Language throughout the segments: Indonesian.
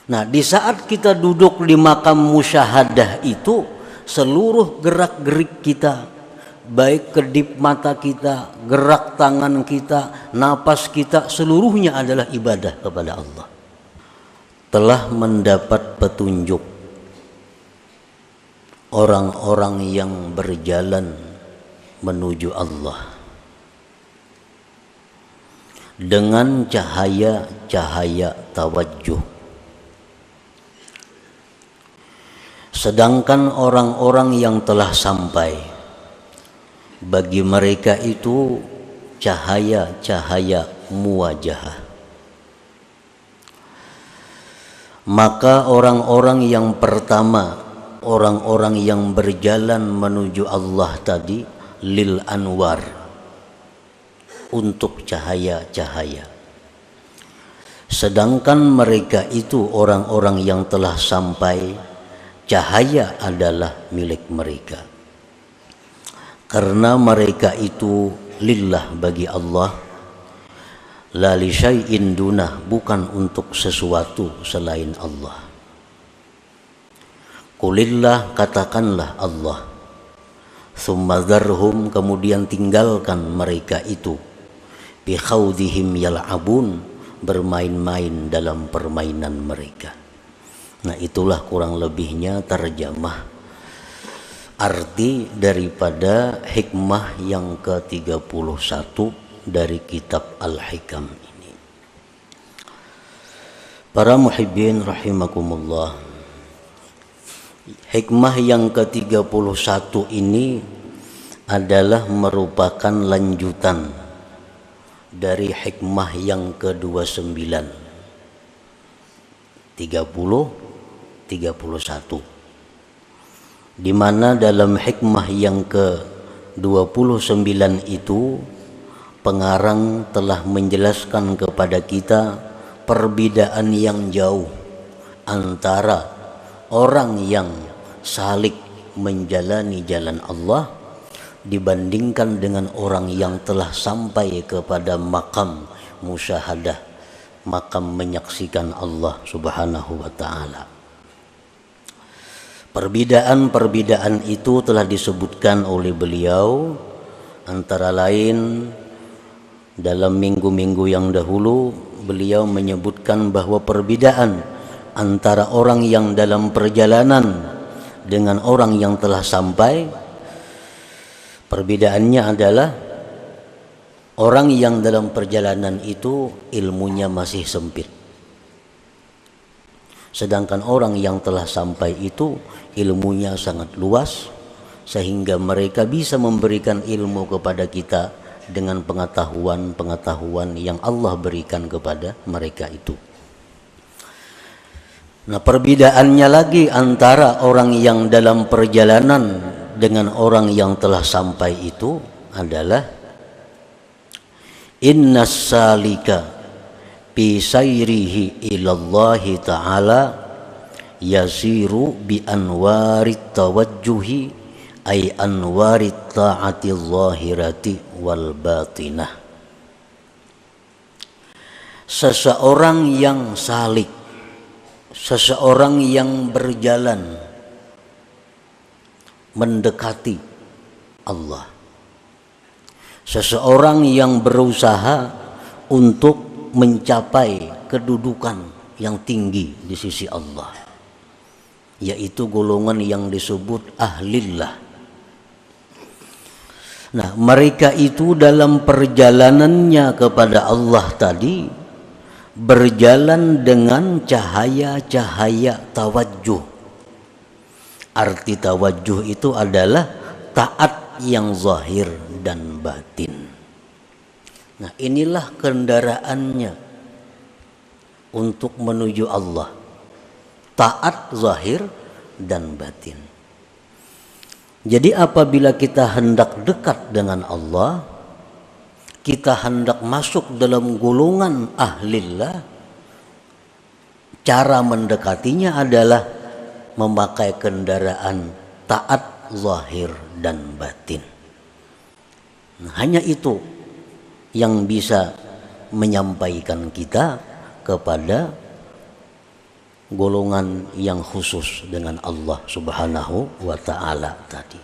Nah, di saat kita duduk di makam musyahadah itu, seluruh gerak-gerik kita, baik kedip mata kita, gerak tangan kita, napas kita, seluruhnya adalah ibadah kepada Allah. Telah mendapat petunjuk orang-orang yang berjalan menuju Allah dengan cahaya-cahaya tawajjuh. Sedangkan orang-orang yang telah sampai, bagi mereka itu cahaya-cahaya muwajahah. Maka orang-orang yang pertama, orang-orang yang berjalan menuju Allah tadi, lil anwar, untuk cahaya-cahaya. Sedangkan mereka itu orang-orang yang telah sampai, cahaya adalah milik mereka. Karena mereka itu lillah, bagi Allah, la li syai'in dunah, bukan untuk sesuatu selain Allah. Qulillah, katakanlah Allah, tsumma dzarhum, kemudian tinggalkan mereka itu, bi khawdihim yal'abun, bermain-main dalam permainan mereka. Nah, itulah kurang lebihnya terjemah arti daripada hikmah yang ke-31 dari kitab Al-Hikam ini. Para muhibbin rahimakumullah, hikmah yang ke-31 ini adalah merupakan lanjutan dari hikmah yang ke-29, 31, di mana dalam hikmah yang ke-29 itu pengarang telah menjelaskan kepada kita perbedaan yang jauh antara orang yang salik menjalani jalan Allah dibandingkan dengan orang yang telah sampai kepada makam musyahadah, makam menyaksikan Allah Subhanahu wa ta'ala. Perbedaan-perbedaan itu telah disebutkan oleh beliau, antara lain dalam minggu-minggu yang dahulu beliau menyebutkan bahwa perbedaan antara orang yang dalam perjalanan dengan orang yang telah sampai, perbedaannya adalah orang yang dalam perjalanan itu ilmunya masih sempit, sedangkan orang yang telah sampai itu ilmunya sangat luas, sehingga mereka bisa memberikan ilmu kepada kita dengan pengetahuan-pengetahuan yang Allah berikan kepada mereka itu. Nah, perbedaannya lagi antara orang yang dalam perjalanan dengan orang yang telah sampai itu adalah innas salika bi sayrihi ilallahi ta'ala yasiru bi anwarit tawajjuhi ay anwarit ta'ati zahirati wal batinah. Seseorang yang salik, seseorang yang berjalan mendekati Allah, seseorang yang berusaha untuk mencapai kedudukan yang tinggi di sisi Allah, yaitu golongan yang disebut ahlillah. Nah, mereka itu dalam perjalanannya kepada Allah tadi berjalan dengan cahaya-cahaya tawajjuh. Arti tawajjuh itu adalah taat yang zahir dan batin. Nah, inilah kendaraannya untuk menuju Allah, taat zahir dan batin. Jadi apabila kita hendak dekat dengan Allah, kita hendak masuk dalam golongan ahlillah, cara mendekatinya adalah memakai kendaraan taat zahir dan batin. Nah, hanya itu yang bisa menyampaikan kita kepada golongan yang khusus dengan Allah Subhanahu wa ta'ala tadi.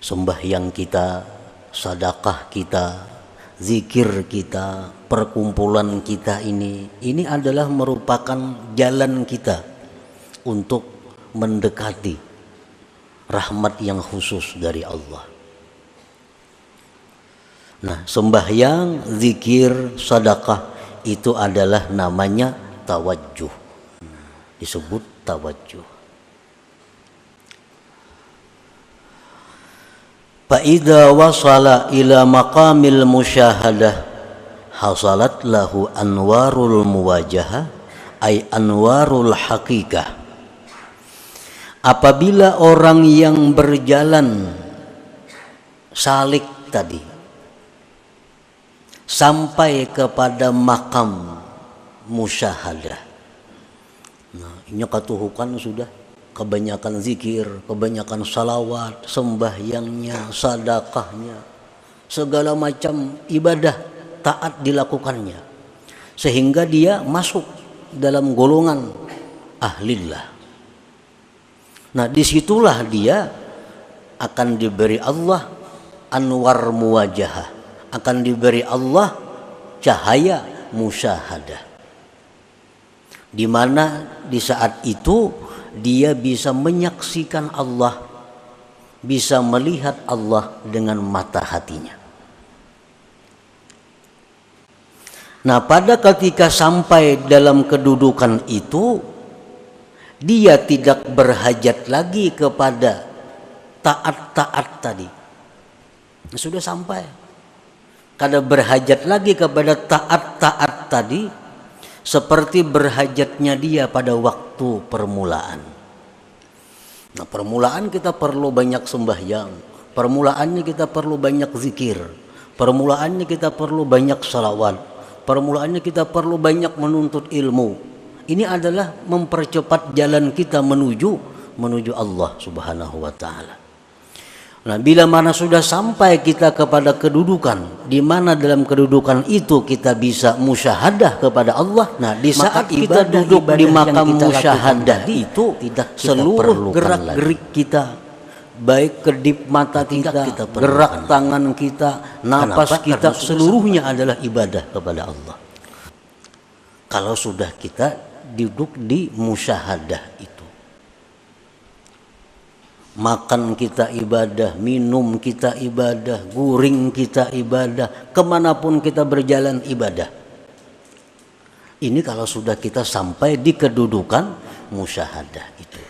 Sembahyang kita, sedekah kita, zikir kita, perkumpulan kita ini adalah merupakan jalan kita untuk mendekati rahmat yang khusus dari Allah. Nah, sembahyang, zikir, sedekah itu adalah namanya tawajjuh. Disebut tawajjuh. Fa'idha wasala ila maqamil musyahadah hasalat lahu anwarul muwajahah ay anwarul haqiqah. Apabila orang yang berjalan salik tadi sampai kepada makam musyahadah. Nah, ini katuhukan sudah kebanyakan zikir, kebanyakan salawat, sembahyangnya, sedekahnya, segala macam ibadah taat dilakukannya, sehingga dia masuk dalam golongan ahlillah. Nah, disitulah dia akan diberi Allah anwar muwajahah, akan diberi Allah cahaya musyahadah, di mana di saat itu dia bisa menyaksikan Allah, bisa melihat Allah dengan mata hatinya. Nah, pada ketika sampai dalam kedudukan itu, dia tidak berhajat lagi kepada taat-taat tadi. Sudah sampai. Kada berhajat lagi kepada taat-taat tadi, seperti berhajatnya dia pada waktu permulaan. Nah, permulaan kita perlu banyak sembahyang, permulaannya kita perlu banyak zikir, permulaannya kita perlu banyak salawat, permulaannya kita perlu banyak menuntut ilmu. Ini adalah mempercepat jalan kita menuju Allah Subhanahu wa ta'ala. Nah, bila mana sudah sampai kita kepada kedudukan di mana dalam kedudukan itu kita bisa musyahadah kepada Allah. Nah, di saat kita duduk di makam musyahadah itu tidak seluruh gerak-gerik kita, baik kedip mata kita, gerak tangan kita, napas kita, seluruhnya adalah ibadah kepada Allah. Kalau sudah kita duduk di musyahadah itu, makan kita ibadah, minum kita ibadah, guring kita ibadah, kemanapun kita berjalan ibadah. Ini kalau sudah kita sampai di kedudukan musyahadah itu.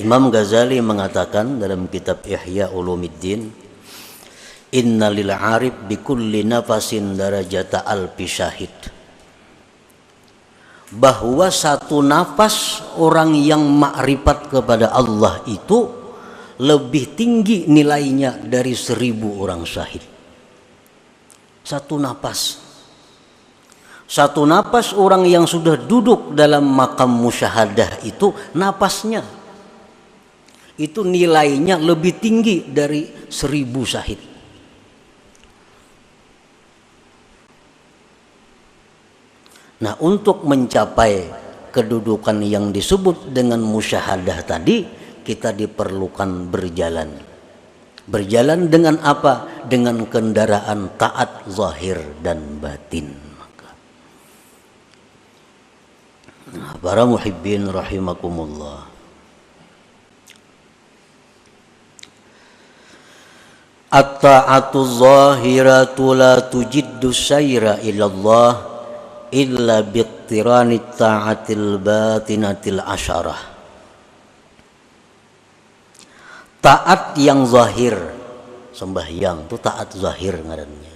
Imam Ghazali mengatakan dalam kitab Ihya Ulumuddin, inna lil arif bikulli nafasin darajata alfi syahid. Bahwa satu nafas orang yang makrifat kepada Allah itu lebih tinggi nilainya dari 1000 orang syahid. Satu nafas orang yang sudah duduk dalam makam musyahadah itu, nafasnya itu nilainya lebih tinggi dari 1000 syahid. Nah, untuk mencapai kedudukan yang disebut dengan musyahadah tadi, kita diperlukan berjalan. Berjalan dengan apa? Dengan kendaraan taat zahir dan batin. Nah, para muhibbin rahimakumullah. At-ta'atu zahiratu la tujiddu sayra ilallah illa biqtirani ta'atil batinatil asyarah. Taat yang zahir, sembahyang itu taat zahir ngarannya.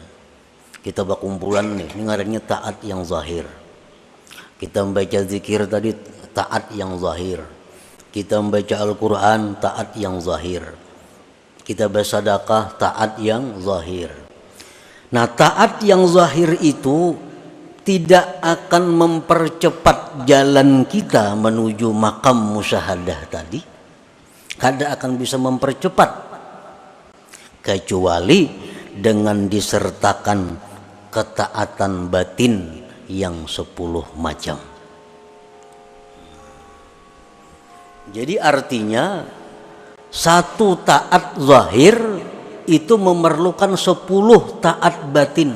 Kita berkumpulan nih, ini ngarannya taat yang zahir. Kita membaca zikir tadi taat yang zahir. Kita membaca Al-Quran taat yang zahir. Kita bersedekah taat yang zahir. Nah, taat yang zahir itu tidak akan mempercepat jalan kita menuju makam musyahadah tadi. Kada akan bisa mempercepat kecuali dengan disertakan ketaatan batin yang 10 macam. Jadi artinya satu taat zahir itu memerlukan 10 taat batin.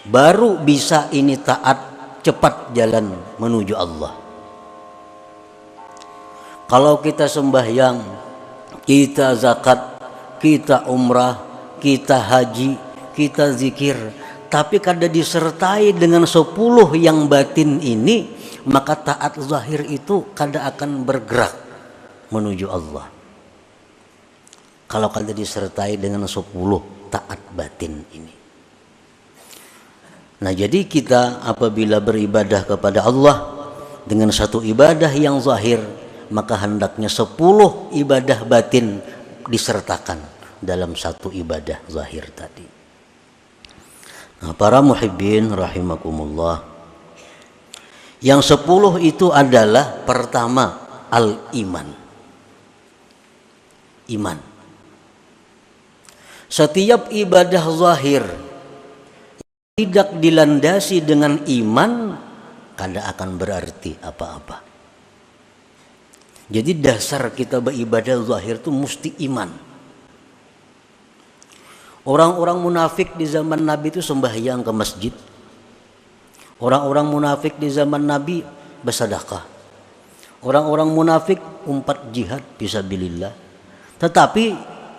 Baru bisa ini taat cepat jalan menuju Allah. Kalau kita sembahyang, kita zakat, kita umrah, kita haji, kita zikir, tapi kada disertai dengan 10 yang batin ini, maka taat zahir itu kada akan bergerak menuju Allah. Kalau kada disertai dengan 10 taat batin ini. Nah, jadi kita apabila beribadah kepada Allah dengan satu ibadah yang zahir, maka hendaknya 10 ibadah batin disertakan dalam satu ibadah zahir tadi. Nah, para muhibbin rahimakumullah, yang 10 itu adalah pertama al-iman. Iman. Setiap ibadah zahir tidak dilandasi dengan iman, kada akan berarti apa-apa. Jadi dasar kita beribadah zahir itu mesti iman. Orang-orang munafik di zaman Nabi itu sembahyang ke masjid. Orang-orang munafik di zaman Nabi bersedekah. Orang-orang munafik umpat jihad fisabilillah. Tetapi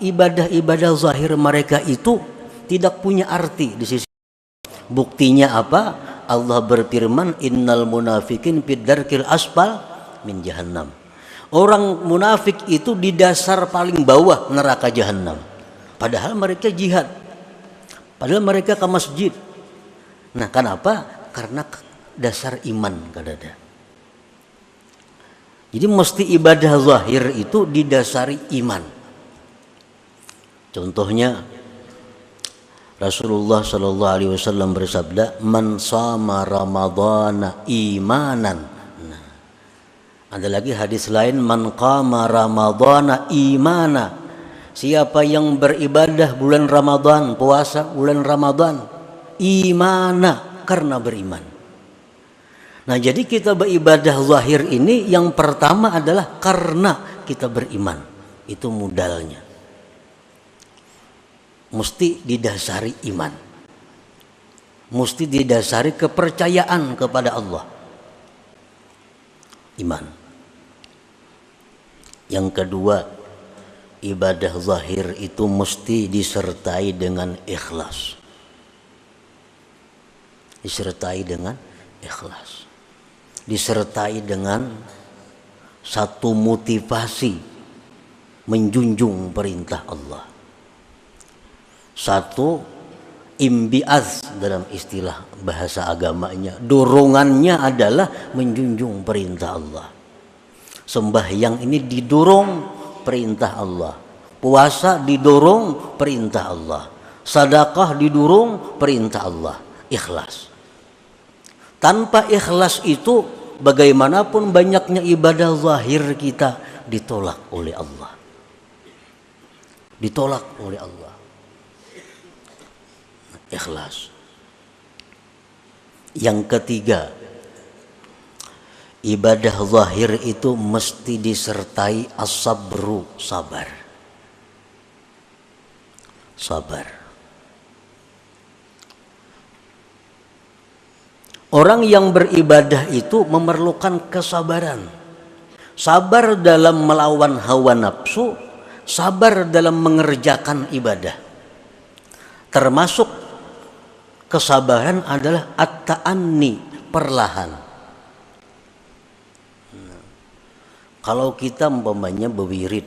ibadah-ibadah zahir mereka itu tidak punya arti di sisi. Buktinya apa? Allah berfirman, innal munafikin fid darkil asfal min jahannam. Orang munafik itu di dasar paling bawah neraka jahannam. Padahal mereka jihad. Padahal mereka ke masjid. Nah, kenapa? Karena dasar iman kadada. Jadi mesti ibadah zahir itu didasari iman. Contohnya Rasulullah sallallahu alaihi wasallam bersabda, "Man shama ramadhana imanan." Nah, ada lagi hadis lain, "Man qama ramadhana imana." Siapa yang beribadah bulan Ramadan, puasa bulan Ramadan, imana, karena beriman. Nah, jadi kita beribadah zahir ini yang pertama adalah karena kita beriman. Itu modalnya. Mesti didasari iman. Mesti didasari kepercayaan kepada Allah. Iman. Yang kedua, ibadah zahir itu mesti disertai dengan ikhlas. Disertai dengan ikhlas. Disertai dengan satu motivasi menjunjung perintah Allah. Satu imbiaz dalam istilah bahasa agamanya, dorongannya adalah menjunjung perintah Allah. Sembahyang ini didorong perintah Allah, puasa didorong perintah Allah, sedekah didorong perintah Allah, ikhlas. Tanpa ikhlas itu bagaimanapun banyaknya ibadah zahir kita ditolak oleh Allah. Ditolak oleh Allah. Ikhlas. Yang ketiga, ibadah zahir itu mesti disertai as-sabru, sabar. Sabar. Orang yang beribadah itu memerlukan kesabaran. Sabar dalam melawan hawa nafsu, sabar dalam mengerjakan ibadah. Termasuk kesabaran adalah at-ta'anni, perlahan. Kalau kita umpamanya berwirid,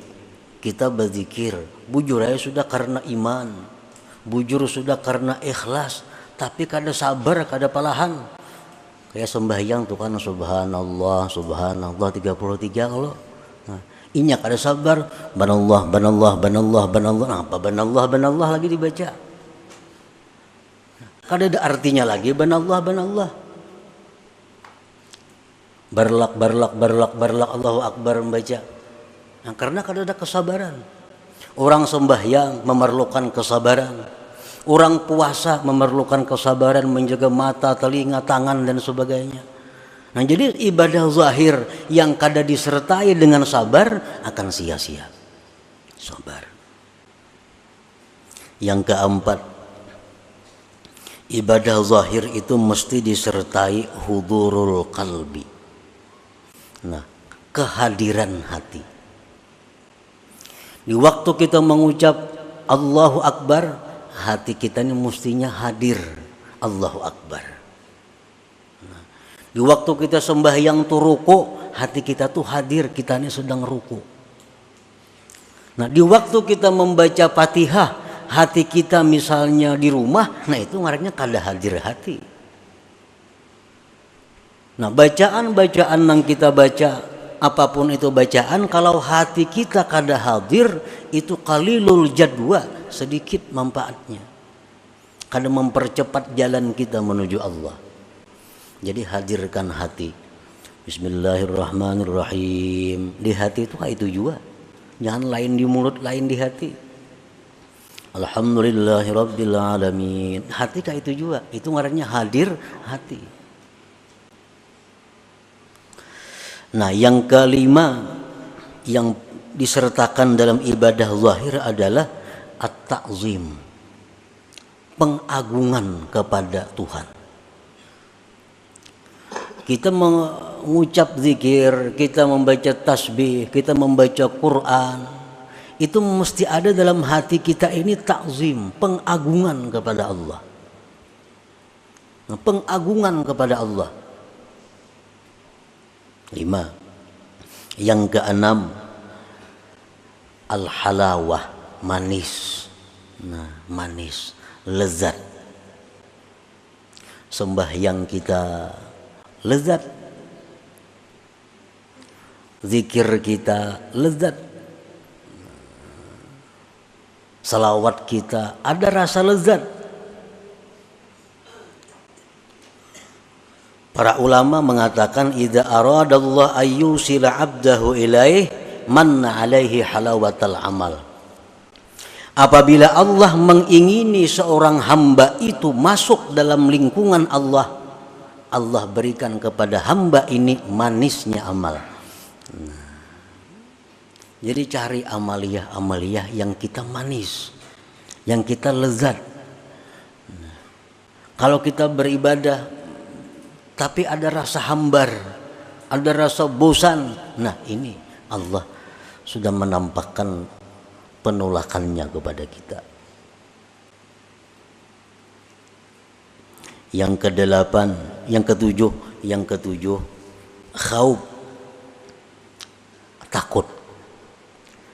kita berzikir, bujur aja sudah karena iman, bujur sudah karena ikhlas, tapi kada sabar, kada perlahan. Kayak sembahyang tuh kan, subhanallah, subhanallah 33 kalau. Nah, inyak kada sabar, banallah, banallah, banallah, banallah. Nah, apa banallah, banallah lagi dibaca? Kada ada artinya lagi banallah, banallah. Barlak, barlak, barlak, barlak, Allahu Akbar membaca. Nah, karena kada ada kesabaran. Orang sembahyang memerlukan kesabaran. Orang puasa memerlukan kesabaran menjaga mata, telinga, tangan dan sebagainya. Nah, jadi ibadah zahir yang kada disertai dengan sabar akan sia-sia. Sabar. Yang keempat, ibadah zahir itu mesti disertai hudurul qalbi. Nah, kehadiran hati. Di waktu kita mengucap Allahu Akbar, hati kita ini mestinya hadir Allahu Akbar. Nah, di waktu kita sembahyang tuh ruku, hati kita tuh hadir, kita ini sedang ruku. Nah, di waktu kita membaca Fatihah, hati kita misalnya di rumah, nah itu ngarannya kada hadir hati. Nah, bacaan-bacaan yang kita baca, apapun itu bacaan, kalau hati kita kada hadir, itu qalilul jadwa, sedikit manfaatnya. Kada mempercepat jalan kita menuju Allah. Jadi hadirkan hati. Bismillahirrahmanirrahim. Di hati itu juga. Jangan lain di mulut, lain di hati. Alhamdulillahirabbil alamin. Hati itu juga. Itu ngarannya hadir hati. Nah, yang kelima yang disertakan dalam ibadah zahir adalah at-ta'zim, pengagungan kepada Tuhan. Kita mengucap zikir, kita membaca tasbih, kita membaca Quran, itu mesti ada dalam hati kita ini ta'zim, pengagungan kepada Allah. Nah, pengagungan kepada Allah. 5. Yang keenam, al-halawah, manis. Nah, manis, lezat. Sembahyang kita lezat, zikir kita lezat, salawat kita ada rasa lezat. Para ulama mengatakan idza aradallahu ayyusila 'abdahu ilaih manna 'alaihi halawatal amal. Apabila Allah mengingini seorang hamba itu masuk dalam lingkungan Allah, Allah berikan kepada hamba ini manisnya amal. Nah, jadi cari amaliyah yang kita manis, yang kita lezat. Nah, kalau kita beribadah tapi ada rasa hambar, ada rasa bosan, nah ini Allah sudah menampakkan penolakannya kepada kita. Yang ketujuh, khauf, takut.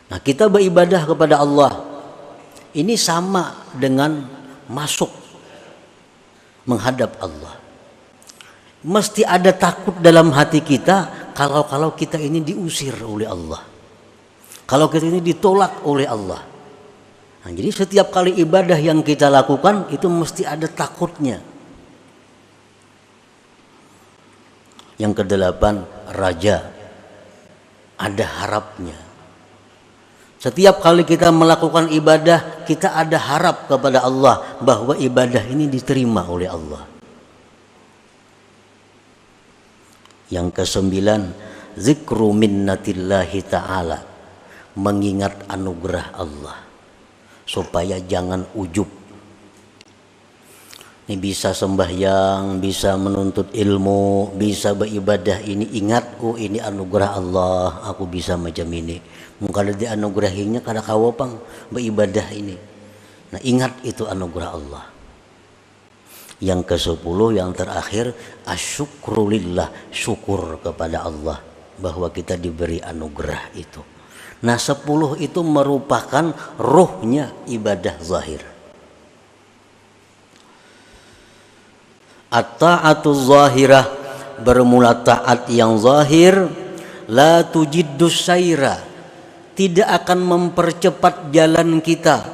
Nah, kita beribadah kepada Allah ini sama dengan masuk menghadap Allah. Mesti ada takut dalam hati kita kalau kita ini diusir oleh Allah, kalau kita ini ditolak oleh Allah. Nah, jadi setiap kali ibadah yang kita lakukan itu mesti ada takutnya. Yang kedelapan, raja, ada harapnya. Setiap kali kita melakukan ibadah, kita ada harap kepada Allah bahwa ibadah ini diterima oleh Allah. Yang kesembilan, zikru minnatillahi ta'ala, mengingat anugerah Allah supaya jangan ujub. Ini bisa sembahyang, bisa menuntut ilmu, bisa beribadah, ini ingat, oh ini anugerah Allah, aku bisa macam ini. Mungkin ada dianugerahinya kada kawapang beribadah ini. Nah, ingat itu anugerah Allah. Yang ke-10, yang terakhir, asyukrulillah, syukur kepada Allah bahwa kita diberi anugerah itu. Nah, 10 itu merupakan ruhnya ibadah zahir. At-ta'atu zahirah, bermula taat yang zahir, la tujiddus saira, tidak akan mempercepat jalan kita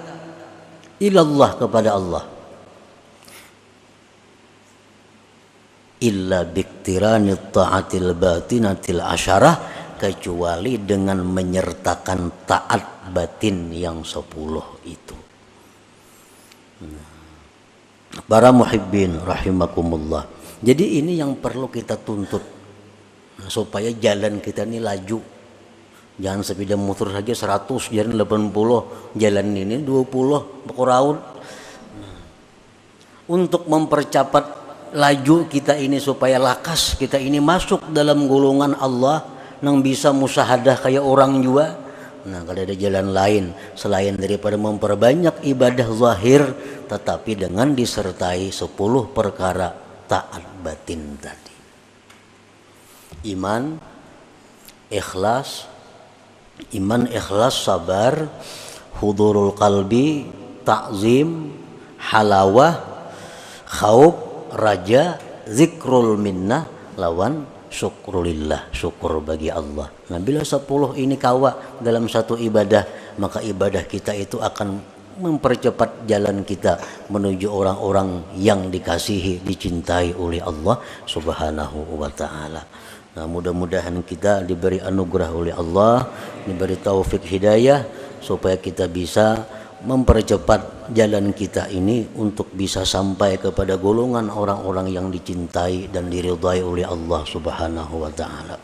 ilallah, kepada Allah, illa biktiranit ta'atil batinatil asyarah, kecuali dengan menyertakan taat batin yang 10 itu. Para muhibbin rahimakumullah. Jadi ini yang perlu kita tuntut, supaya jalan kita ini laju. Jangan sepeda motor saja 100, jalan 80, jalan ini 20 bekuraun. Untuk mempercepat laju kita ini supaya lakas kita ini masuk dalam golongan Allah yang bisa musyahadah kayak orang juga. Nah, kalau ada jalan lain selain daripada memperbanyak ibadah zahir, tetapi dengan disertai 10 perkara taat batin tadi. Iman, ikhlas, sabar, hudurul qalbi, ta'zim, halawah, khauf, raja, zikrul minnah, lawan syukrulillah, syukur bagi Allah. Nah, bila 10 ini kawa dalam satu ibadah, maka ibadah kita itu akan mempercepat jalan kita menuju orang-orang yang dikasihi, dicintai oleh Allah Subhanahu wa ta'ala. Nah, mudah-mudahan kita diberi anugerah oleh Allah, diberi taufik hidayah, supaya kita bisa mempercepat jalan kita ini untuk bisa sampai kepada golongan orang-orang yang dicintai dan diridhai oleh Allah Subhanahu wa ta'ala.